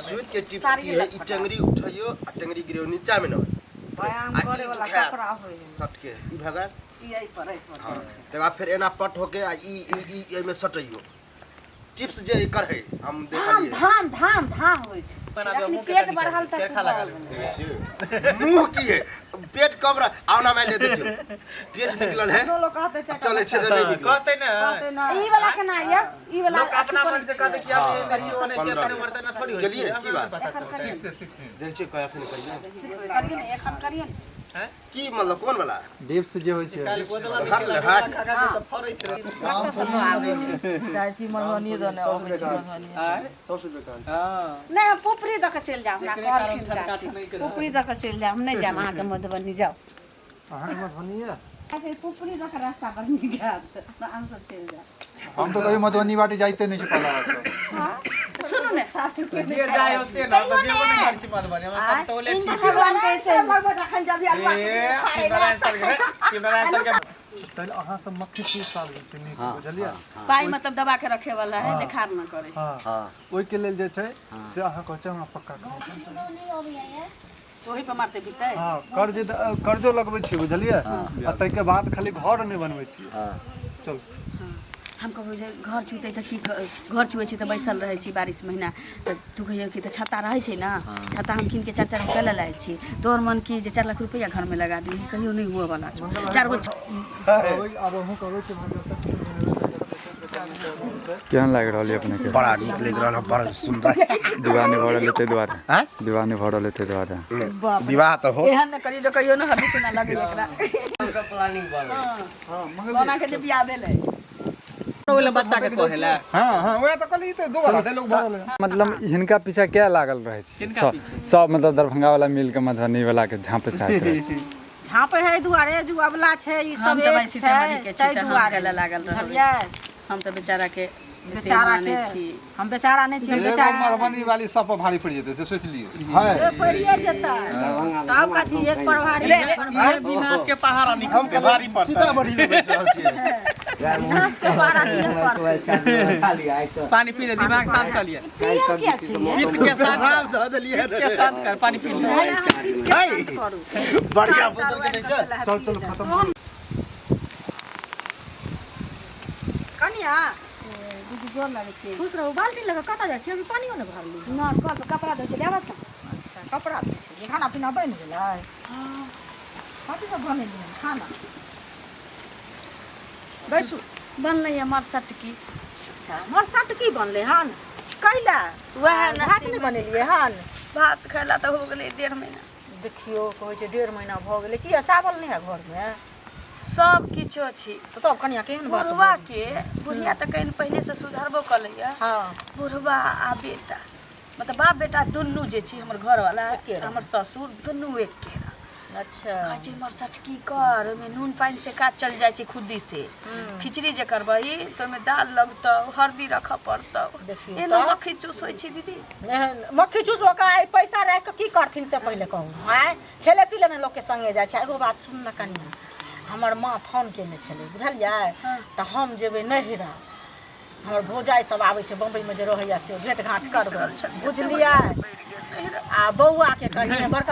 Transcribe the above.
sweet के tips की है टंगरी उठाइयो आ टंगरी गिरो नीचा में न व्यायाम करे वाला कपड़ा होय सट के ई भगा यही पर हां तब बाद फिर एना पट होके आ ई में सटइयो टिप्स जे कर है हम देखलिए धाम होय छै अपनी पेट बढ़ल तक खा मुंह की है पेट कब आवना में ले देखियो पेट निकलल है दो लोग कहते चले छे नहीं कहते ना ई वाला केना ये ई वाला लोग अपना मन से कहते कि अब ये अच्छी होने से अपने मरते ना थोड़ी होती चलिए की बात देखिए कया फिर करिए ना एखन करिए ना हैं की मतलब कोन वाला डिप्स जे होय छै काल बोतला हाथ ले हाथ खा के सब फरै छै सब आबै छै जाइ छी मधुबनी दने आबै छी मधुबनी 100 रुपए का हां नहीं हम पुपरी द के चल जाऊ हमरा कहलखिन पुपरी द के चल जाऊ हम नहीं जाम अहाँ के मधुबनी जाऊ अहाँ मधुबनी है ऐसे पुपरी द के रास्ता पर नहीं गया हम सब चल जाऊ हम तो कभी मधुबनी बाटे जाते नहीं छै पहला बात हां सुनो ने जे जाय होते ना तो जेबो नहीं कर छी मधुबनी हम तो ले ठीक भगवान कैसे लगभग अखन जब शिवनारायण सर के पहले अहाँ सब मक्खी चीज साल छै नीक बुझलियै पाई मतलब दबा के रखे वाला है देखार न करे हां ओइ के लेल जे छै से अहाँ कहै छै हमरा पक्का ओही पे मारते बितै हां कर्जो लगबै छी बुझलियै आ तै के बाद खाली घर नहीं बनबै छी हां चल हम कहबै जे घर छुते त की घर छुए छी त बैसल रहै छी बारिश महीना त तू कहियो कि त छत्ता रहै छै ना छत्ता हम किन के 4-4 रुपया ले लायल छी तोर मन की जे 4 लाख रुपया घर में लगा दी कहियो नहीं हुआ वाला 4 गो अब हम कहबै छी केहन लाग रहल अपने के बड़ा निक लग रहल बड़ा सुंदर दीवाने भरल लेते द्वारा हैं दीवाने भरल लेते द्वारा विवाह तो हो एहन न करियो जो कहियो न हबी चुना लगे एकरा प्लानिंग बन हां बना के जे बियाह भेलै ओले बच्चा के कहेला हां ओए त कहली त दो वाला लोग भरल मतलब हिनका पीछे क्या लागल रहे छै सब मतलब दरभंगा वाला मिल के मधुबनी वाला के झांपे चाहत रहे झांपे है दुआरे जुआवला छै ई सब एक छै तै दुआरे लागल रहलियै हम त बेचारा के हम बेचारा नहीं छी बेचारा मधुबनी वाली सब पर भारी पड़ जेते से सोच लियो है पड़िए जेता तब कथी एक पर भारी विनाश के पहाड़ा निकल के भारी पड़ता सीतामढ़ी में बैठ रहल छियै विनाश के पहाड़ा नहीं पर पानी पी ले दिमाग शांत कर लिया क्या चाहिए गीत के साथ ध देलिए के साथ कर पानी पी ले बढ़िया बोतल के देख चल खत्म कनिया दीदी जोर लगे छी खुश रहो बाल्टी लगा कटा जाय छी अभी पानियो न भरली ना कपड़ा दे छै लेबत अच्छा कपड़ा दे छै खाना पीना बन गेलै हां कथि सब बनेलियै खाना बैसु बनलै हमर सटकी अच्छा हमर सटकी बनलै हन कैला वह भात नहीं बनेलियै हन भात खैला त हो गेलै 1.5 महीना देखियो कहै छै 1.5 महीना भ गेलै की चावल नहीं है घर में सब किछो छी तब कनिया केहन बात बुढ़वा के बुढ़िया त कहीं पहले से सुधरबो कलैया हां बुढ़वा आ बेटा मतलब बाप बेटा दुन्नु जे छी हमर घर वाला हमर ससुर दुन्नु एक के अच्छा काची मर सटकी कर में नून पानी से काट चल जाय छी खुदी से खिचड़ी जे करबई तो में दाल लगतो हल्दी रख पड़तो एनो मक्खी चूस होय छी दीदी मक्खी चूस ओका पैसा रख के की करथिन से पहले कहू हां खेले पीले ने लोग के संगे जाय छै एगो बात सुन न कनिया हमर माँ फोन केने छलै बुझलियै त हम जेबै नहिरा हमर भौजाई सब आबै छै बम्बई में जे रहैया से भेंट घाट करबै बुझलियै आ बौआ के कहिए बड़का